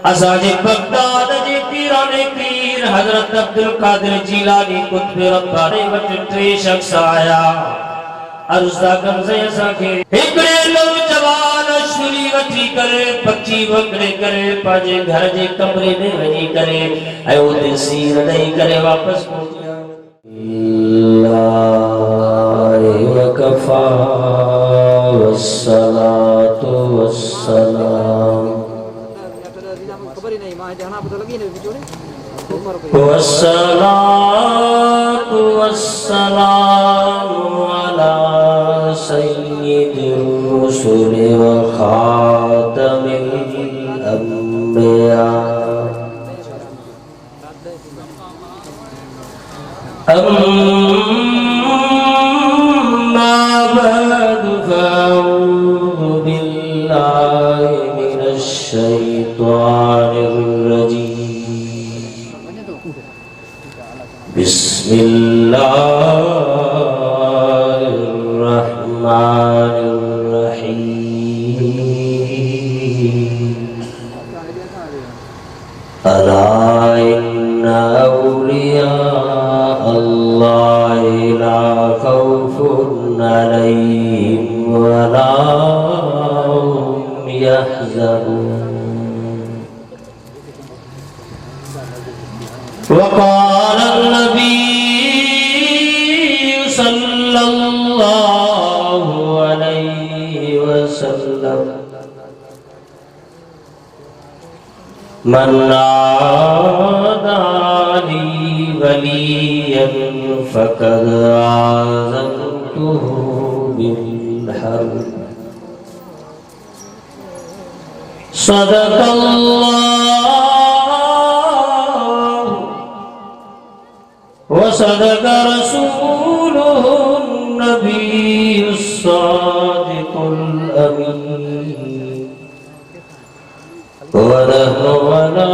असाजे Baghdad J पीराने Pir Hazrat Abdul Qadir Jilani Qutub Rabbani what टे शख्स आया अर्ज़ा कंज़े सके हिकड़े नौजवान छुरी वठी करे पक्षी वकड़े करे पाजे घर जे कमरे में वही करे ऐं उते सीर ॾेई करे वापस पहुंचा वकफ़ा वस्सलातु वस्सलाम वस्सलातु वस्सलामु अला सय्यिदिर रुसुलि व खातमिल अंबिया अम्मा बअदु फ़अऊज़ु बिल्लाहि मिनश शैतानिर रजीम बिस्मिल्लाहिर्रहमानिर्रहीम अला इन्ना औलिया अल्लाहि ला खौफुन अलैहिम वला हुम यहज़नून वक़ाल अन्नबी सल्लल्लाहु अलैहि वसल्लम मन आदाली वलियन फ़क़द आज़नतुहु बिल-हर्ब सदक़ल्लाहु व सदक़ रसूलुहुन नबियुस सादिक़ुल अमीन वनहनु अला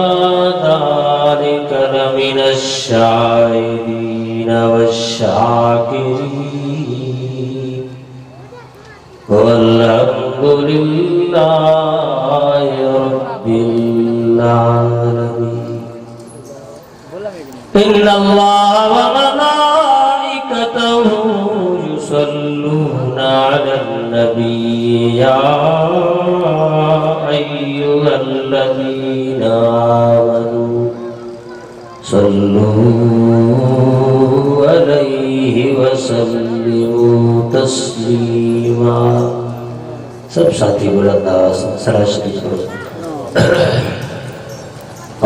ज़ालिका लमिनश शाहिदीन वश्शाकिरीन वल्हम्दुलिल्लाहि रब्बिल आलमीन इन्नल्लाहा व मलाइकतहु युसल्लूना अलन नबी या अय्युहल्लज़ीना आमनू सल्लू अलैहि वसल्लिमू तस्लीमा। सब साथी बुलंद आवाज़ से सराशरी करो।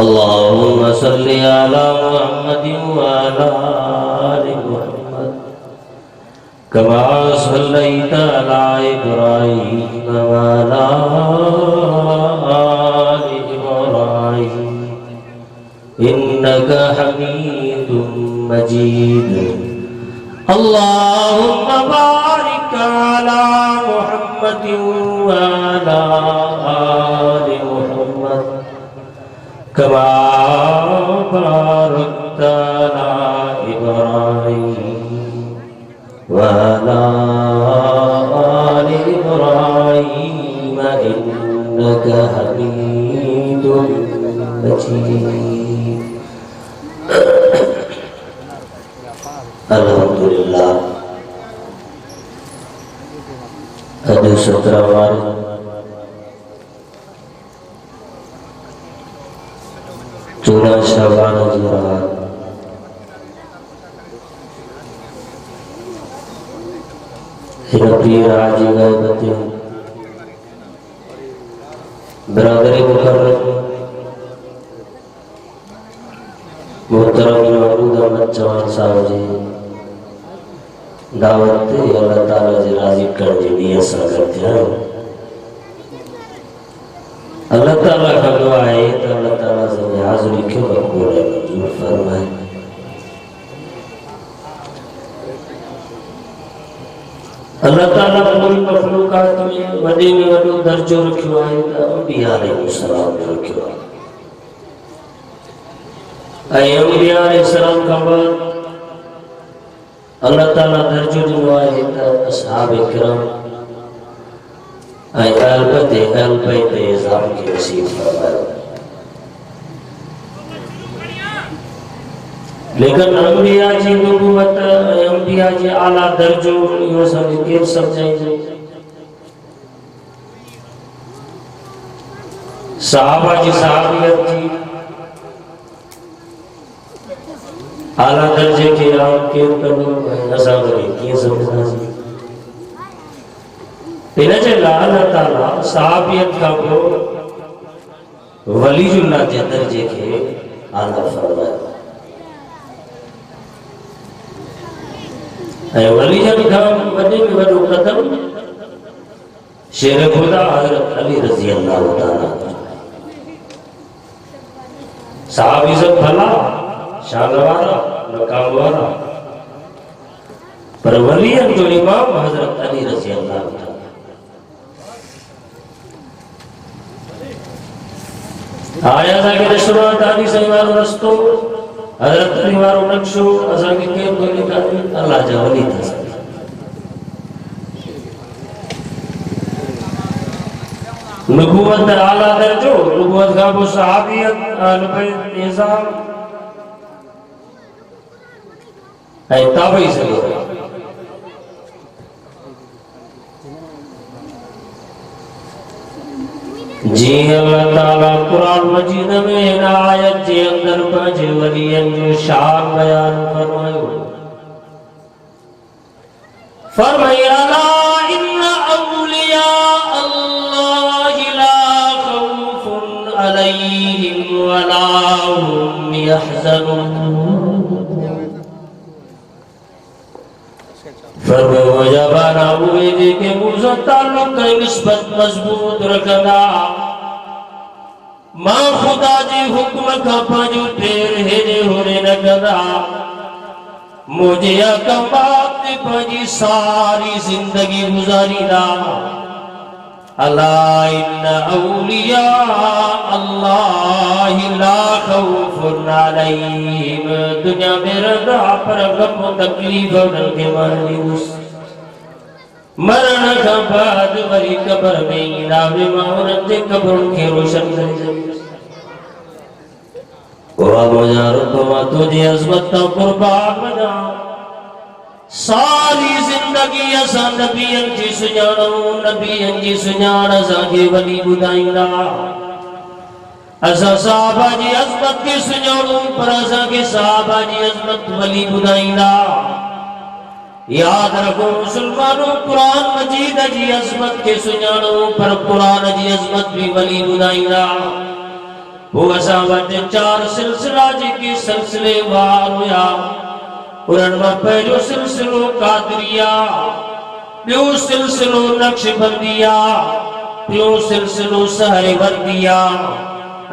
अल्लाहुम्मा सल्लि अला मुहम्मदिन व अला आलि मुहम्मद कमा सल्लैता अला इब्राहीम व अला आलि इब्राहीम इन्नका हमीदुम मजीद। अल्लाहुम्मा बारिक अला मुहम्मदिन व अला आलि मुहम्मद कमा बारकता अला इब्राहीम व अला आलि इब्राहीम इन्नका हमीदुम मजीद। अल्हम्दुलिल्लाह आज 17 मार्च 14 शअबान पीर हाजी गैबत बरादरी मुकर्रम मोहतरम महमूद अहमद चौहान साहब जी दावत अल्लाह ताला जी राजी कर जी नियत सा करते हैं। अल्लाह ताला का दुआ है तो अल्लाह ताला से हाजिरी क्यों कबूल है मंजूर फरमाए। अल्लाह ताला पूरी मखलूकात में वॾे में वॾो दर्जो रखियो आहे त अंबिया अलैहिस्सलाम में रखियो आहे ऐं अंबिया अलैहिस्सलाम खां बाद अल्लाह ताला दर्जो ॾिनो आहे त असहाब किराम ऐं अहल बैत खे नसीब फरमायो। लेकिन अंबिया जी नबूवत अंबिया जी आला दर्जो यो सब केर समझाई सहाबा जी सहाबियत जी आला दर्जे के आप केर करो असा करे के समझना जी इन जे अल्लाह ताला सहाबियत का को वलीजुल्लाह जे दर्जे के आला फरमाया ऐ वलीजन का वडे में वडो कदम शेर खुदा हजरत अली रजी अल्लाह ताला साहब इज्जत भला शान वाला मकाम वाला पर वलियन जो इमाम हजरत अली रजी अल्लाह ताला आया जाके रसूल ताली से मारो रस्तो हजरत अली मारो नक्शो असा के केम को निकाल अल्लाह जा वली था नबूवत आला दर्जो नबूवत का वो सहाबियत नबी निजाम है ताबई से जी अल्लाह ताला कुरान मजीद में इन आयत के अंदर पांच वलियन जो शान बयान फरमायो फरमाया ला इन्ना औलिया अल्लाह ला खौफुन अलैहिम वला हुम यहज़नून फरमाया हुए के मुझे ताल्लुक का निस्बत मजबूत रखना मां खुदा जी हुक्म का पांचो पैर हेरे होरे न गदा मुझे कमात पांची सारी जिंदगी गुजारी ना अला इन्ना औलिया अल्लाह ला खौफुन अलैहिम दुनिया में रदा पर गम तकलीफ उनके मायूस मरण का बाद वरी कब्र में इलावे माउरत के कब्र के रोशन कर ओ मुझे रुतबा तुझे अज़मत का कुर्बान बना सारी जिंदगी असा नबियन जी सुजानो नबियन जी सुजान असा के वली बुधाईंदा असा साहबा जी अज़मत के सुजानो पर असा के साहबा जी अज़मत वली बुधाईंदा याद रखो मुसलमानों कुरान मजीद जी अज़मत के सुजानो पर कुरान जी अज़मत भी वली बुधाईंदा वो असा वटे चार सिलसिला जी के सिलसिले वार हुआ कुरान में पहलो सिलसिलो कादरिया ॿियो सिलसिलो नक्शबंदिया ॿियो सिलसिलो सहरवर्दिया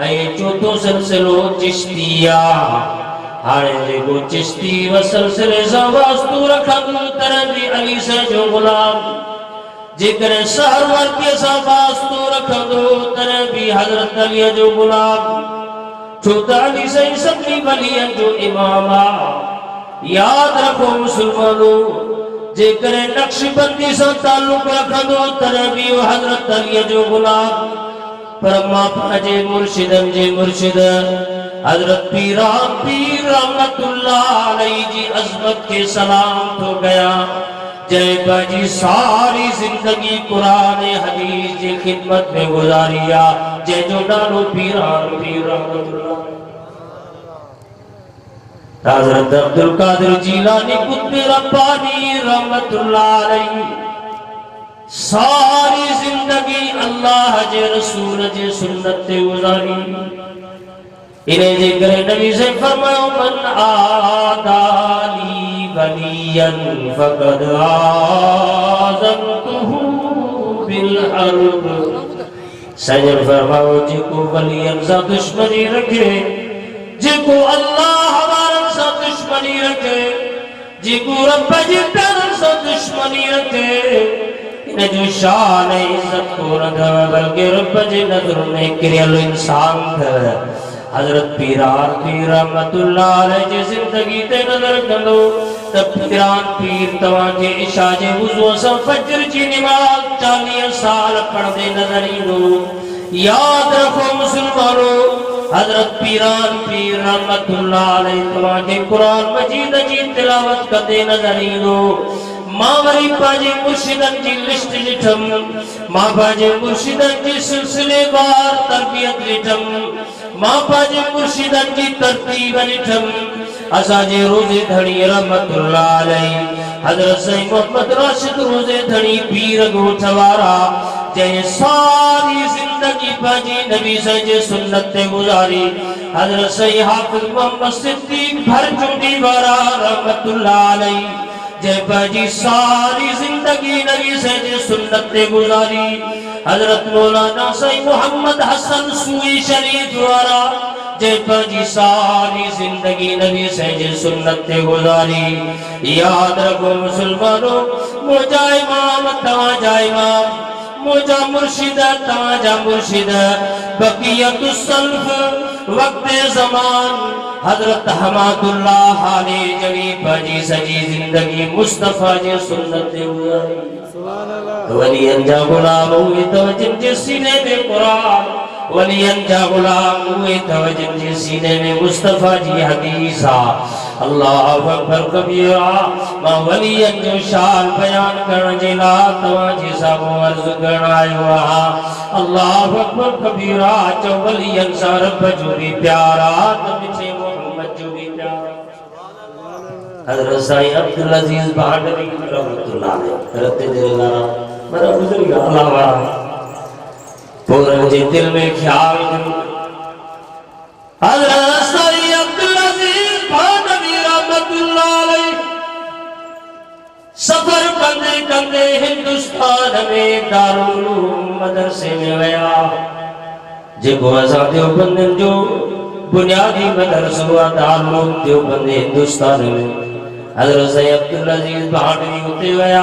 ऐं चौथो सिलसिलो चिश्तिया हाणे जेको चिश्ती व सिलसिले सां वास्तो रखंदो तरंदी अली सां जो गुलाम जेकॾहिं सहरवर्दीअ सां वास्तो रखंदो तरंदी हज़रत अलीअ जो गुलाम छो त अली साईं सभिनी वलियनि जो इमाम आहे याद रखो मुसलमानों जेकर नक्शबंदी से ताल्लुक रखंदो तने भी हजरत अली जो गुलाम पर मां पंहिंजे मुर्शिदन जे मुर्शिद हजरत पीर रहमतुल्लाह अलैहि जी अज़मत के सलाम तो गया जय बाजी सारी जिंदगी कुरान हदीस की खिदमत में गुजारिया जय जो नालो पीर रहमतुल्लाह हज़रत अब्दुल कादिर जीलानी कुतुब रब्बानी रहमतुल्लाह अलैहि सारी जिंदगी अल्लाह जे रसूल जे सुन्नत ते गुजारी इन्हें जे करे नबी से फरमायो मन आदाली वलियन फकद आज़मतुहु बिल हर्ब सजन फरमायो जेको वलियन सा दुश्मनी रखे जेको अल्लाह दुश्मनी रखे जेको रब जे प्यारन सां दुश्मनी रखे इन जो शान इज्जत को न बल्कि रब जे नज़र में किरियल इंसान हजरत पीर रहमतुल्लाह अलैहि जी जिंदगी ते नज़र कंदो त पीरान पीर तवां जे इशा जे वुज़ू सां फजर जी नमाज़ 40 साल पढ़दे नज़र ईंदो याद रखो मुसलमानों हजरत पीरान पीर रहमतुल्लाह अलैहि तवाके कुरान मजीद जी तिलावत कदे नजर ईंदो मां वरी पाजे मुर्शिदन जी लिस्ट ॾिठम मां पाजे मुर्शिदन जी सिलसिलेवार तरबियत ॾिठम मां पाजे मुर्शिदन जी तरतीब ॾिठम असांजे रोज़े धणी रहमतुल्लाह अलैहि हजरत सईद मोहम्मद राशिद रोज़े धणी पीर ॻोठ वारा जंहिं सारी जिंदगी पंहिंजी नबी जे सुन्नत ते गुज़ारी हजरत सईद हाफिज़ मोहम्मद सिद्दीक़ भरचूंडी वारा रहमतुल्लाह अलैहि जंहिं पंहिंजी सारी जिंदगी नबी जे सुन्नत ते गुज़ारी हजरत मौलाना सईद मोहम्मद हसन सूई शरीफ वारा जंहिं पंहिंजी सारी जिंदगी नबी जे सुन्नत ते गुज़ारी यादि रखो मुसलमानो मुंहिंजा इमाम तव्हांजा इमाम मुझा मुर्शिद ताजा मुर्शिद बकियतु सल्फ वक्त ज़मान हजरत हमादुल्लाह हाले जवी पाजी सजी जिंदगी मुस्तफा जे सुन्नत ते गुज़ारी सुभान अल्लाह वलियन जा गुलाम हुए तो जिनके सीने में कुरान वलियन जा गुलाम हुए तो जिनके सीने में मुस्तफा जी हदीसा अल्लाहु अकबर कबीरा मां वलियन जो शान बयान करण जे लाइ तव्हां जे साम्हूं अर्ज़ करण आयो आहियां अल्लाहु अकबर कबीरा चो वलियन सां रब जो भी प्यारा त मिठे मोहम्मद जो भी प्यारा हज़रत साईं अब्दुल अजीज भांडवी रहमतुल्लाह अलैहि रते दिलना मरा गुज़री अल्लाह वाला पूरन जे दिल में ख्याल हज़रत साईं अब्दुल अजीज भांडवी रहमतुल्लाह अलैहि सफर कंदे कंदे हिंदुस्तान में दारुल उलूम मदरसे में वया जेको असां देवबंदियुनि जो बुनियादी मदरसो आहे दारुल उलूम देवबंद हिंदुस्तान में हज़रत साईं अब्दुल अजीज भांडवी उते वया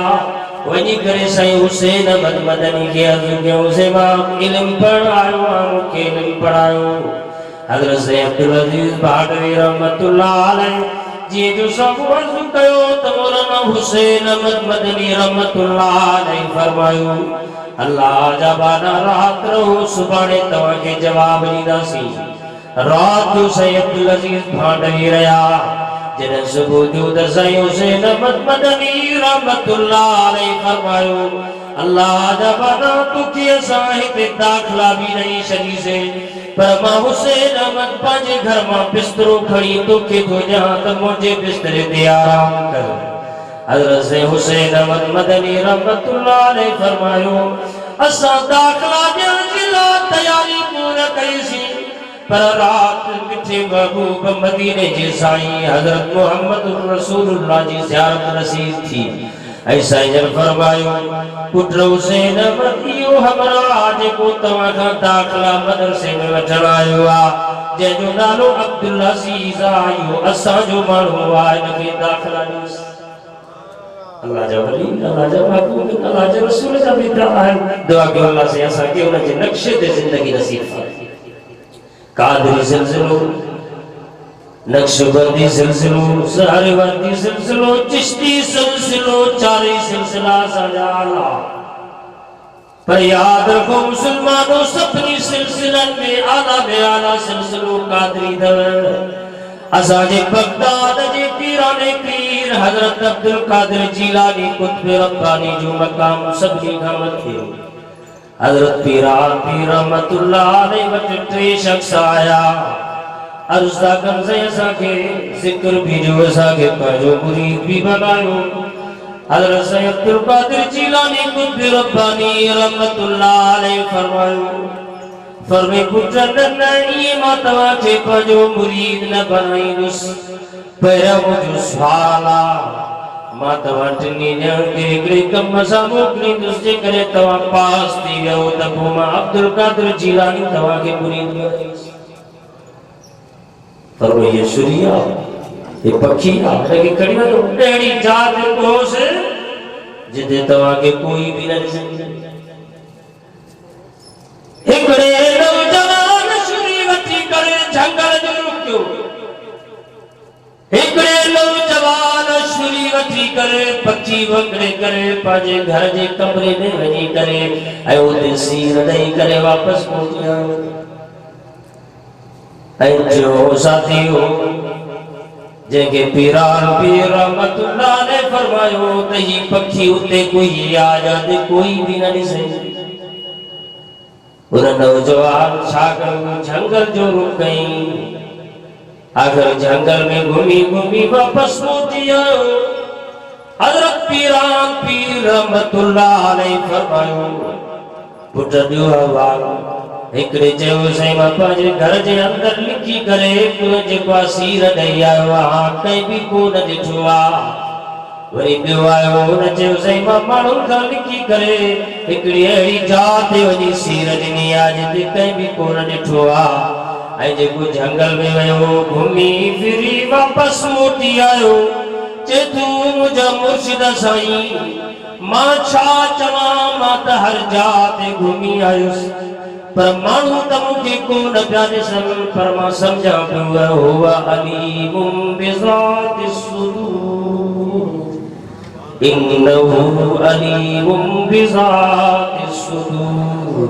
वञी करे साईं हुसैन अहमद मदनी खे अर्ज़ कयो से मां इल्म पढ़ायो मूंखे इल्म पढ़ायो हज़रत साईं अब्दुल अजीज भांडवी रहमतुल्लाह अलैहि जी जो सब अर्ज़ कयो त मौलाना हुसैन अहमद मदनी रहमतुल्लाह अलैहि फरमायो अल्लाह जा बाना रात रहो सुभाणे तव्हांखे जवाब ॾींदासीं रात जो साईं अब्दुल अजीज भांडवी रहिया जॾहिं सुबुह जो त साईं हुसैन अहमद मदनी रहमतुल्लाह अलैहि फरमायो अल्लाह जा बाना तोखे असां हिते दाख़िला बि ॾेई छॾीसीं पर मां हुसैन अहमद पंहिंजे घर मां बिस्तरो खणी तोखे थो ॾियां त मुंहिंजे बिस्तरे ते आराम कर हज़रत साईं हुसैन अहमद मदनी रहमतुल्लाह अलैहि फरमायो असां दाख़िला ॾियण जे लाइ तयारी पूरी कईसीं पर रात मिठे महबूब मदीने जे साईं हज़रत मोहम्मद रसूलुल्लाह जी ज़ियारत नसीब थी ऐसा जन फरमायो पुत्र हुसैन अहमद इहो हमरा जेको तव्हां खां दाख़िला मदरसे में वठण आयो आहे जंहिंजो नालो अब्दुल अज़ीज़ आहे इहो असांजो माण्हू आहे हिनखे दाख़िला ॾियोसि अल्लाह जा वली अल्लाह जा महबूब अल्लाह जे रसूल जा मित्र आहिनि दुआ कयो अल्लाह से असांखे उनजे नक्शे ते ज़िंदगी नसीब फरमाए कादरी सिलसिलो नक्शबंदी सिलसिलो सहरवर्दी सिलसिलो चिश्ती सिलसिलो चारी सिलसिला सजाला पर याद रखो मुसलमानों सभनी सिलसिलन में आला सिलसिलो कादरी दव असांजे बगदाद जे पीराने पीर हजरत अब्दुल कादिर जीलानी कुतुब रब्बानी जो मकाम सभनी खां मथे हजरत पीरान पीर रहमतुल्लाह अलैहि वटि टे शख्स आया अर्ज़ था कनि साईं असांखे ज़िक्र भी जो असांखे पंहिंजो मुरीद भी बनायो हज़रत साईं अब्दुल कादिर जीलानी कुतुब रब्बानी रहमतुल्लाह अलैहि फरमायो फरमे पुत्र न इहे मां तव्हांखे पंहिंजो मुरीद न बनाईंदुसि पहिरियों मुंहिंजो सुवाल आहे मां तव्हां टिनी ॼणनि खे हिकिड़े कम सां मोकिलींदुसि जेकॾहिं तव्हां पास थी वियो त पोइ मां अब्दुल कादिर जीलानी तव्हांखे मुरीद बनाईंदुसि पर वो ये शुरिया ये पक्षी आपने की कड़ी में तो डेढ़ी जात को से जिदे तवा के कोई भी न ॾिसंदी हिकड़े नौजवान शुरी वठी करे जंगल जो रुकियो हिकड़े नौजवान शुरी वठी करे पक्षी वगड़े करे पंहिंजे घर जे कमरे में वञी करे ऐं उते सीर ॾेई करे वापसि पहुची आयो जो साथियों जेके पीरान पीर रहमतुल्लाह ने फरमायो त ही पखी उते कोई आ जाते कोई भी न दिसे। उन नौजवान छाकर जंगल जो रुक गई, आखिर जंगल में घूमी घूमी वापस मोटी आयो। हजरत पीरान पीर रहमतुल्लाह ने फरमायो पुट दियो हवालो एकड़े चयो सही मां पंहिंजे घर जे अंदर लिखी करे जेको सीर ॾेई आयो आहे कंहिं बि कोन ॾिठो आहे। वरी ॿियो आयो हुन चयो सही मां माण्हुनि खां लिखी करे हिकिड़ी अहिड़ी जाइ ते वञी सीर ॾिनी आहे जिते कंहिं बि कोन ॾिठो आहे। ऐं जेको जंगल में वियो घुमी फिरी वापसि मोटी आयो चे तूं मुंहिंजा मुर्शिद साईं मां छा चवां, मां त हर जाइ ते घुमी आयुसि पर माण्हू त मूंखे कोन पिया ॾिसनि, पर मां सम्झां पियो हुआ अलीमुम बिज़ाति सुदूर, इन्नहु अलीमुम बिज़ाति सुदूर।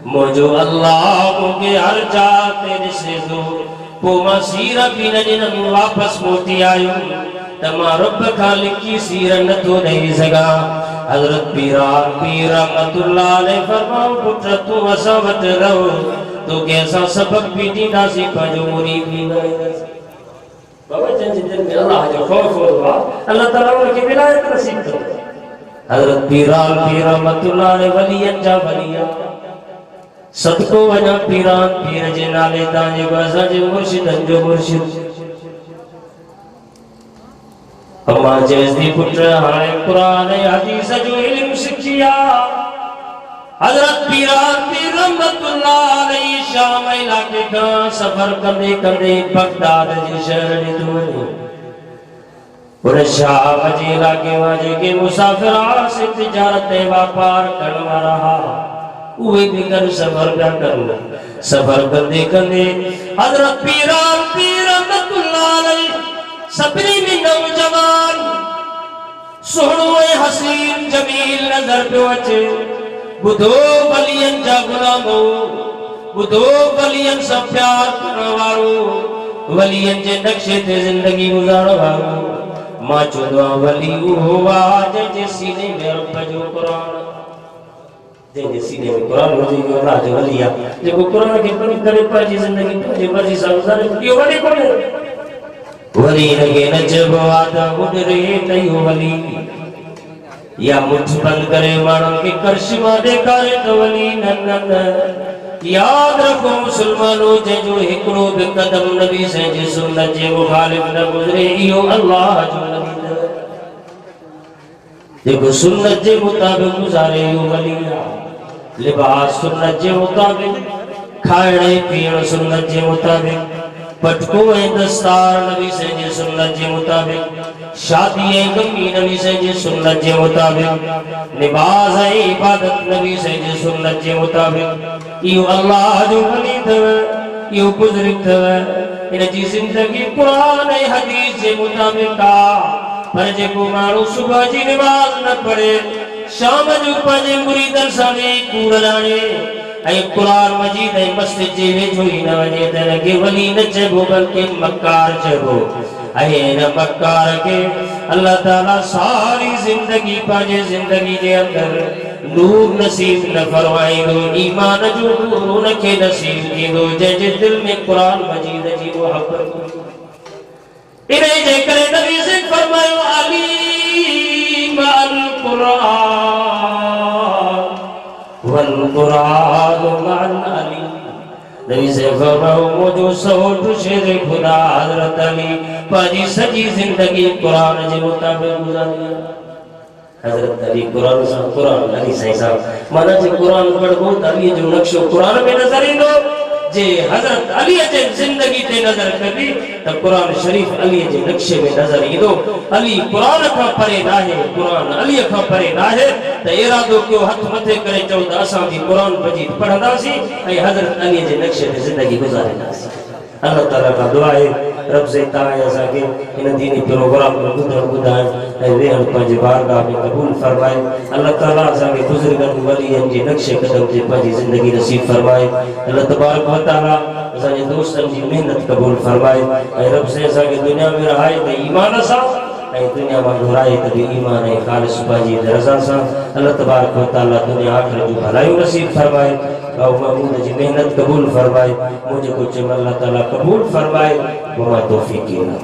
मुंहिंजो अल्लाह मूंखे हर जाइ ते ॾिसे थो। पोइ मां सीर बि न ॾिनमि, वापसि मोटी आयुमि त मां रब खां लिखी सीर नथो ॾेई सघां। हजरत पीरान पीर रहमतुल्लाह ने फरमायो पुट तूं असां वटि रहो, तोखे असां सबक बि ॾींदासीं, पंहिंजो मुरीद बि बनाईंदासीं। बाबा जंहिंजे दिलि में अल्लाह जो ख़ौफ़ हूंदो आहे अल्लाह ताला उनखे विलायत नसीब कंदो। हजरत पीरान पीर रहमतुल्लाह ने वलियनि जा वली आहे। सदको वञा पीरान पीर जे नाले तां जेको असांजे मुर्शिदनि जो मुर्शिद। अम्मा चएसि पुट हाणे क़ुरान ऐं हदीस जो इल्मु सिखी आहे। हज़रत पीरान पीर रहमतुल्लाह अलैहि शाम इलाके खां सफ़र कंदे कंदे बगदाद जे शहर ॾिठो वञे। उन शाम जे इलाके मां जेके मुसाफ़िर आसे तिजारत ऐं वापार करण वारा हुआ उहे बि गॾु सफ़र पिया कनि। सफ़र कंदे कंदे हज़रत पीरान पीर रहमतुल्लाह अलैहि सभिनी में नौजवान सोहणो ऐं हसीन जमील नज़र पियो अचे। ॿुधो वलियनि जा गुलामो, ॿुधो वलियनि सां प्यार करण वारो, वलियनि जे नक्शे ते ज़िंदगी गुज़ारण वारो। मां चवंदो आहियां वली उहो आहे जंहिंजे सीने में रब जो क़ुरान, जंहिंजे सीने में क़ुरान हुजे इहो अल्लाह जो वली आहे। जेको क़ुरान खे पढ़ी करे पंहिंजी ज़िंदगी पंहिंजी मर्ज़ी सां गुज़ारे इहो वली कोन्हे। वली लगे न चइबो आहे त उॾरे त इहो वली, या मुठ बंदि करे माण्हुनि खे करिश्मा ॾेखारे त वली न न न। यादि रखो मुस्लमानो जंहिंजो हिकिड़ो बि क़दम नबी साईं जी सुन्नत जे मुखालिफ़ न गुज़रे इहो अल्लाह जो वली न। जेको सुन्नत जे मुताबिक़ गुज़ारे इहो वली आहे। लिबास सुन्नत जे मुताबिक़, खाइण ऐं पीअण सुन्नत जे मुताबिक़, पटको ऐं दस्तार नबी साईं जी सुन्नत जे मुताबिक़, शादी ऐं गमी नबी साईं जी सुन्नत जे मुताबिक़, निमाज़ ऐं इबादत नबी साईं जी सुन्नत जे मुताबिक़। इहो अल्लाह जो वली अथव, इहो बुज़ुर्ग अथव। इन जी ज़िंदगी क़ुरान ऐं हदीस जे मुताबिक़ आहे। पर जेको माण्हू सुबुह जी निमाज़ न पढ़े, शाम जो पंहिंजे मुरीदनि सां वेही कूड़ लाणे ऐं क़ुरान मजीद ऐं मस्जिद जे वेझो ई न वञे त हिनखे वली न चइबो बल्कि मक्कार चइबो। ऐं हिन मक्कार खे अल्लाह ताला सारी ज़िंदगी पंहिंजे ज़िंदगी जे अंदरि नूर नसीब न फरमाईंदो, ईमान जो नूर हुनखे नसीब थींदो जंहिंजे दिलि में क़ुरान मजीद जी मोहबत। इन जे करे नबी से फरमायो अली मअल क़ुरान वल क़ुरान मअल अली। नबी से फरमायो मुझो सौट शेर खुदा हज़रत अली पंहिंजी सॼी ज़िंदगी क़ुरान जे मुताबिक़ गुज़ारी। हज़रत अली क़ुरान सां क़ुरान अली साईं सां माना जे क़ुरान पढ़बो त अलीअ जो नक्शो क़ुरान में नज़र ईंदो। जे हज़रत अली जे ज़िंदगी ते नज़र कबी त क़ुरान शरीफ़ अली जे नक्शे में नज़र ईंदो। अली क़ुरान खां परे नाहे, क़ुरान अली खां परे नाहे त इरादो कयो हथ मथे करे चओ त असां बि क़ुरान मजीद पढ़ंदासीं ऐं हज़रत अली जे नक्शे ते ज़िंदगी गुज़ारींदासीं। अल्लाह ताला का दुआ है रब से ताए असांखे इन दीनी प्रोग्राम में ॿुधण ॿुधाइण ऐं वेहण पंहिंजे बारगाह में क़बूल फरमाए। अल्लाह ताला असांखे बुज़ुर्गनि वलियनि जे नक्शे कदम ते पंहिंजी ज़िंदगी नसीब फरमाए। अल्लाह तबारक व तआला असांजे दोस्तनि जी महिनत क़बूल फरमाए ऐं रब से असांखे दुनिया में रहाए त ईमान सां ऐं दुनिया में घुराए त बि ईमान ऐं ख़ालिस पंहिंजी रज़ा सां। अल्लाह तबारक व तआला दुनिया आख़िरत जूं भलायूं नसीब फरमाए। और महमूद जी मेहनत कबूल फरमाए। मुझे कुछ अल्लाह ताला कबूल फरमाए। वमा तौफीक़ इल्ला